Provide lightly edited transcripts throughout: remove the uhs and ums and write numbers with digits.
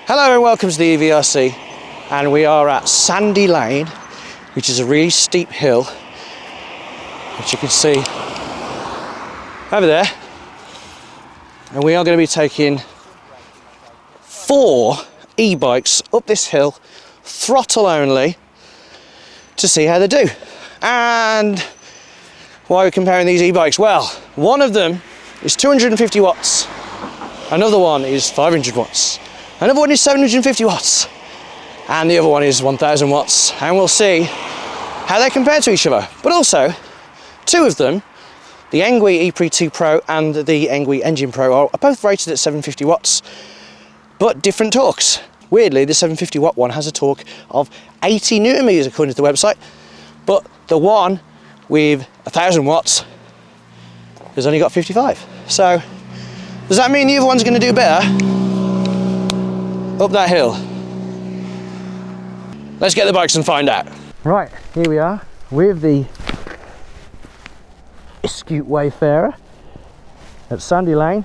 Hello and welcome to the e-VRC, and we are at Sandy Lane, which is a really steep hill, which you can see over there, and we are going to be taking 4 e-bikes up this hill, throttle only, to see how they do. And why are we comparing these e-bikes? Well, one of them is 250 watts, another one is 500 watts. Another one is 750 watts, and the other one is 1000 watts, and we'll see how they compare to each other. But also, 2 of them, the Engwe EP2 Pro and the Engwe Engine Pro, are both rated at 750 watts, but different torques. Weirdly, the 750 watt one has a torque of 80 newton meters according to the website, but the one with 1000 watts has only got 55. So, does that mean the other one's going to do better up that hill? Let's get the bikes and find out. Right, here we are with the Eskute Wayfarer at Sandy Lane.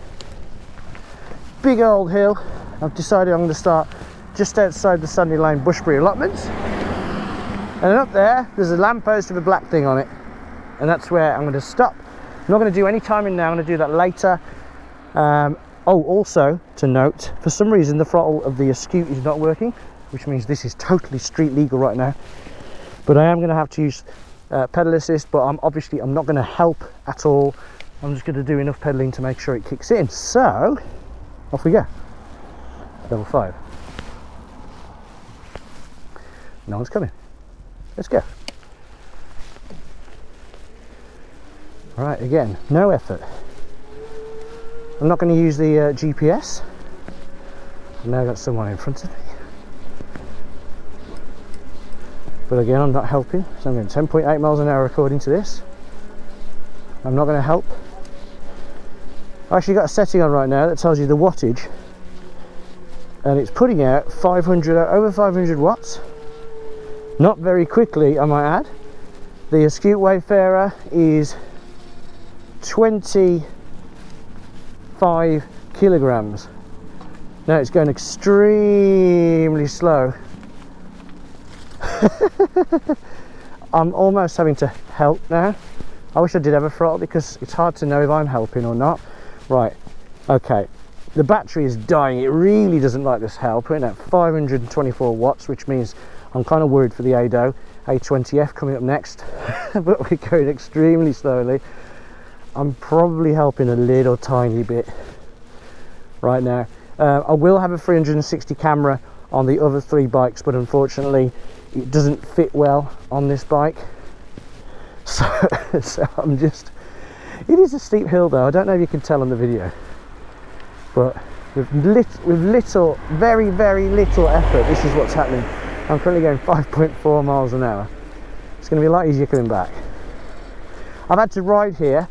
Big old hill. I've decided I'm going to start just outside the Sandy Lane Bushbury allotments, and then up there's a lamppost with a black thing on it, and that's where I'm going to stop. I'm not going to do any timing now, I'm going to do that later. Oh, also to note, for some reason the throttle of the Eskute is not working, which means this is totally street legal right now. But I am going to have to use pedal assist, but I'm not going to help at all. I'm just going to do enough pedaling to make sure it kicks in. So, off we go. Level 5. No one's coming. Let's go. All right, again, no effort. I'm not going to use the GPS. I've now got someone in front of me. But again, I'm not helping. So I'm going 10.8 miles an hour according to this. I'm not going to help. I actually got a setting on right now that tells you the wattage. And it's putting out over 500 watts. Not very quickly, I might add. The Eskute Wayfarer is 25 kilograms. Now it's going extremely slow. I'm almost having to help now. I wish I did have a throttle because it's hard to know if I'm helping or not. Right, okay. The battery is dying. It really doesn't like this help. We're at 524 watts, which means I'm kind of worried for the Ado A20F coming up next. But we're going extremely slowly. I'm probably helping a little tiny bit right now. I will have a 360 camera on the other 3 bikes, but unfortunately it doesn't fit well on this bike. So I'm just, it is a steep hill though. I don't know if you can tell on the video, but with very little effort, this is what's happening. I'm currently going 5.4 miles an hour. It's going to be a lot easier coming back. I've had to ride here,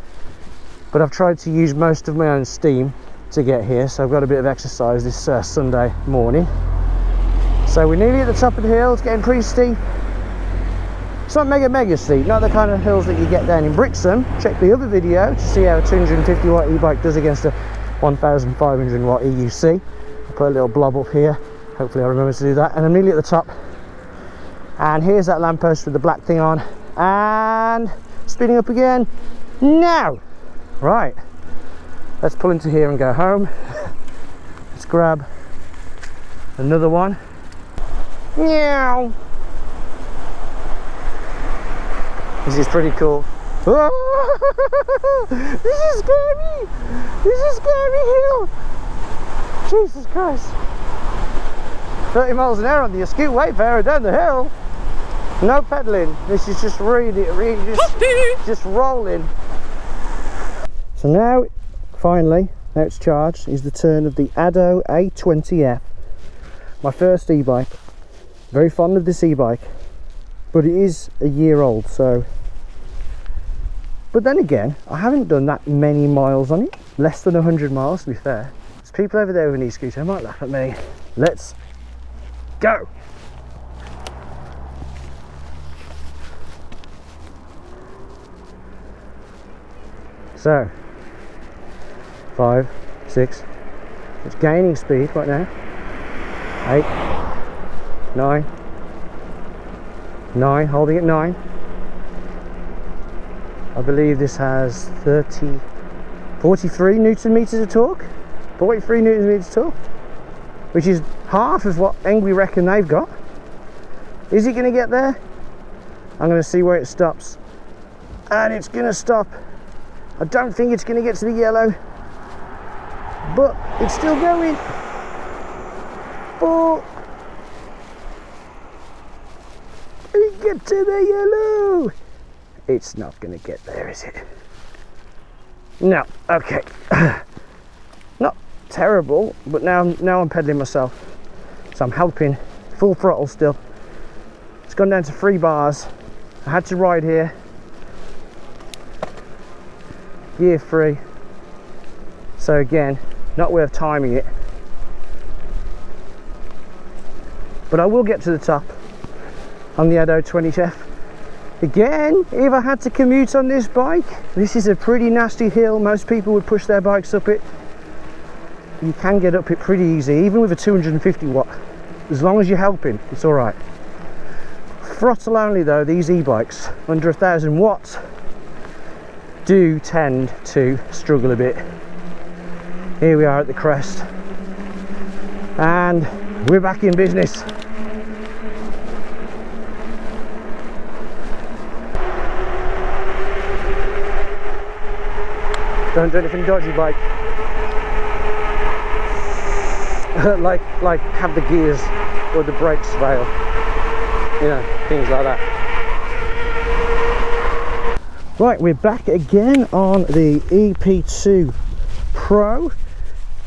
but I've tried to use most of my own steam to get here, so I've got a bit of exercise this Sunday morning. So we're nearly at the top of the hill. It's getting pretty steep. It's not mega steep, not the kind of hills that you get down in Brixham. Check the other video to see how a 250 watt e-bike does against a 1500 watt EUC. I'll put a little blob up here. Hopefully I remember to do that. And I'm nearly at the top. And here's that lamppost with the black thing on. And speeding up again. Now! Right. Let's pull into here and go home. Let's grab another one. Meow. This is pretty cool. This is scary. This is scary hill. Jesus Christ. 30 miles an hour on the Eskute Wayfarer down the hill. No pedaling. This is just really just rolling. So now, finally, now it's charged, is the turn of the Ado A20F. My first e-bike. Very fond of this e-bike, but it is a year old, so. But then again, I haven't done that many miles on it. Less than 100 miles, to be fair. There's people over there with an e-scooter, they might laugh at me. Let's go. So, 5, 6, it's gaining speed right now, 8, 9, 9, holding at 9. I believe this has 43 newton meters of torque, 43 newton meters of torque, which is half of what Engwe reckon they've got. Is it going to get there? I'm going to see where it stops, and it's going to stop. I don't think it's going to get to the yellow, but it's still going. 4. We get to the yellow. It's not going to get there, is it? No. Okay. Not terrible, but now I'm pedaling myself, so I'm helping. Full throttle still. It's gone down to 3 bars. I had to ride here. Gear 3. So again, not worth timing it. But I will get to the top on the Ado A20F. Again, if I had to commute on this bike, this is a pretty nasty hill. Most people would push their bikes up it. You can get up it pretty easy, even with a 250 watt. As long as you're helping, it's all right. Throttle only though, these e-bikes under 1,000 watts do tend to struggle a bit. Here we are at the crest, and we're back in business. Don't do anything dodgy, bike. like have the gears or the brakes fail, you know, things like that. Right, we're back again on the EP2 Pro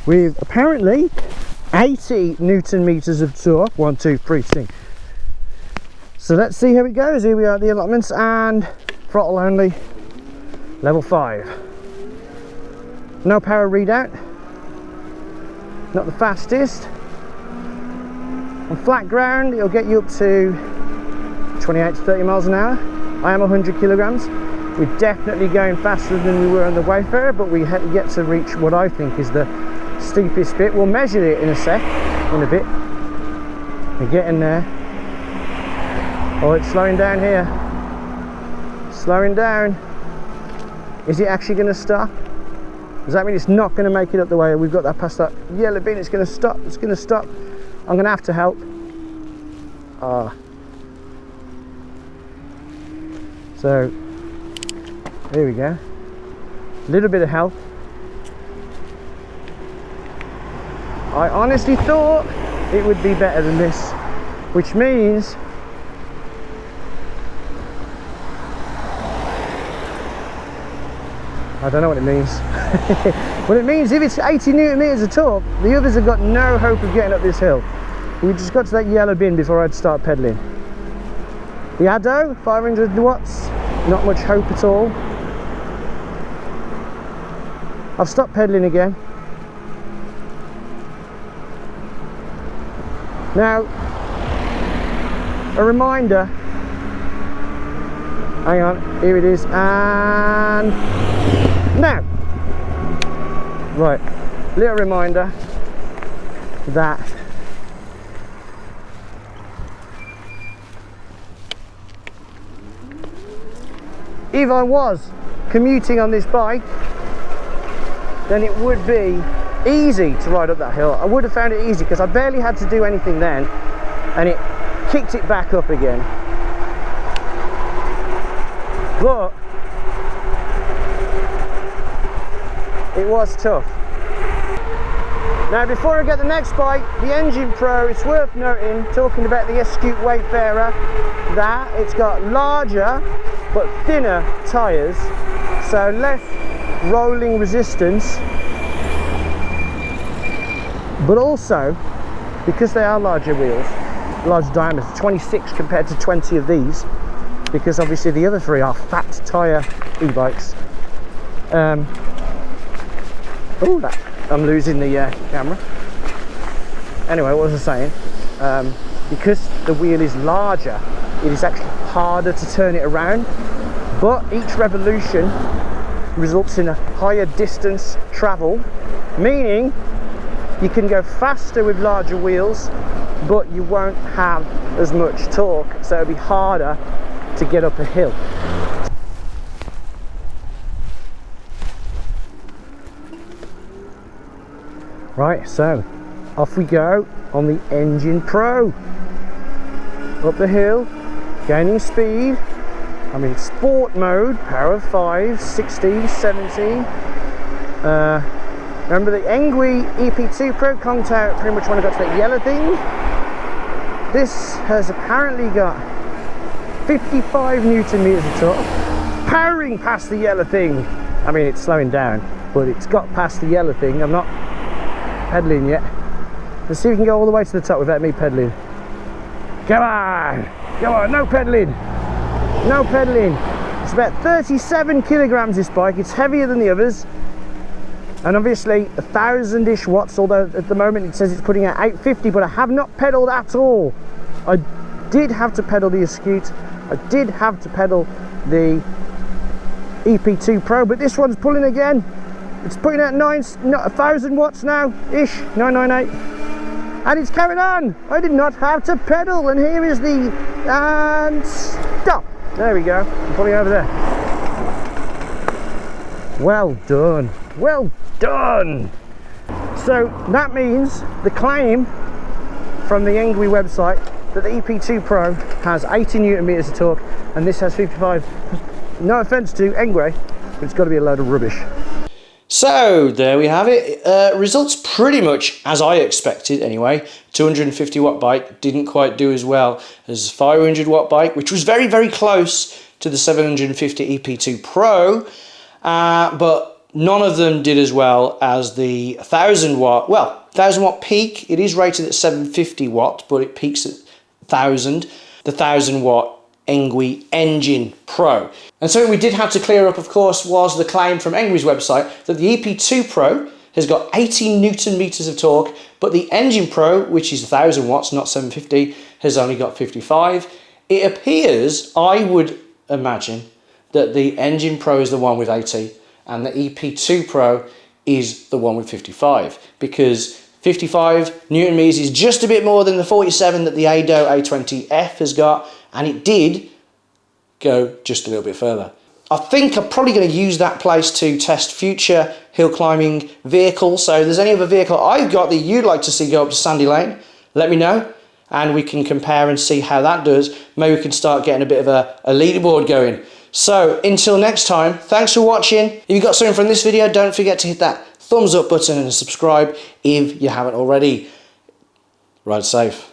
with apparently 80 newton meters of torque. 1, 2, 3, sing. So let's see how it goes. Here we are at the allotments, and throttle only, level 5. No power readout, not the fastest. On flat ground it'll get you up to 28 to 30 miles an hour. I am 100 kilograms. We're definitely going faster than we were on the Wayfarer, but we yet to reach what I think is the steepest bit. We'll measure it in a bit. We're getting there. Oh, it's slowing down here. Slowing down. Is it actually going to stop? Does that mean it's not going to make it up the way? We've got that past that yellow bin. It's going to stop. It's going to stop. I'm going to have to help. So there we go. A little bit of help. I honestly thought it would be better than this, which means I don't know what it means. What it means, if it's 80 newton meters of torque, the others have got no hope of getting up this hill. We just got to that yellow bin before I'd start pedaling. The Ado, 500 watts, not much hope at all. I've stopped pedaling again. Now, a reminder. Hang on, here it is, and now. Right, little reminder that if I was commuting on this bike, then it would be easy to ride up that hill. I would have found it easy because I barely had to do anything then, and it kicked it back up again. But it was tough. Now, before I get the next bike, the Engine Pro, it's worth noting, talking about the Eskute Wayfarer, that it's got larger but thinner tyres, so less rolling resistance, but also because they are larger wheels, large diameter, 26 compared to 20 of these, because obviously the other 3 are fat tyre e-bikes. Oh, I'm losing the camera. Anyway, what was I saying? Because the wheel is larger, it is actually harder to turn it around, but each revolution results in a higher distance travel, meaning you can go faster with larger wheels, but you won't have as much torque, so it'll be harder to get up a hill. Right, so off we go on the Engine Pro. Up the hill, gaining speed. I'm in sport mode, power of 5, 16, 17. Remember the Engwe EP2 Pro conked out pretty much when I got to that yellow thing. This has apparently got 55 Newton meters of torque, powering past the yellow thing. I mean, it's slowing down, but it's got past the yellow thing. I'm not pedaling yet. Let's see if we can go all the way to the top without me pedaling. Come on, come on, no pedaling, no pedaling. It's about 37 kilograms this bike. It's heavier than the others, and obviously 1,000-ish watts, although at the moment it says it's putting out 850, but I have not pedaled at all. I did have to pedal the Eskute, I did have to pedal the EP2 Pro, but this one's pulling again. It's putting out 1,000 watts now, ish, 998. And it's carried on. I did not have to pedal, and here is the, and stop. There we go, I'm pulling over there. Well done, well done. So that means the claim from the Engwe website that the EP2 Pro has 80 Newton meters of torque, and this has 55. No offense to Engwe, but it's got to be a load of rubbish. So there we have it. Results pretty much as I expected anyway. 250 watt bike didn't quite do as well as 500 watt bike, which was very, very close to the 750 EP2 Pro, but none of them did as well as the 1,000 watt. Well, 1,000 watt peak, it is rated at 750 watt, but it peaks at 1,000. The 1,000 watt Engwe Engine Pro. And something we did have to clear up, of course, was the claim from Engwe's website that the EP2 Pro has got 80 Newton meters of torque, but the Engine Pro, which is 1,000 watts, not 750, has only got 55. It appears, I would imagine, that the Engine Pro is the one with 80 and the EP2 Pro is the one with 55, because 55 Newton meters is just a bit more than the 47 that the Ado A20F has got, and it did go just a little bit further. I think I'm probably going to use that place to test future hill climbing vehicles. So if there's any other vehicle I've got that you'd like to see go up to Sandy Lane, let me know, and we can compare and see how that does. Maybe we can start getting a bit of a leaderboard going. So until next time, thanks for watching. If you got something from this video, don't forget to hit that thumbs up button and subscribe if you haven't already. Ride safe.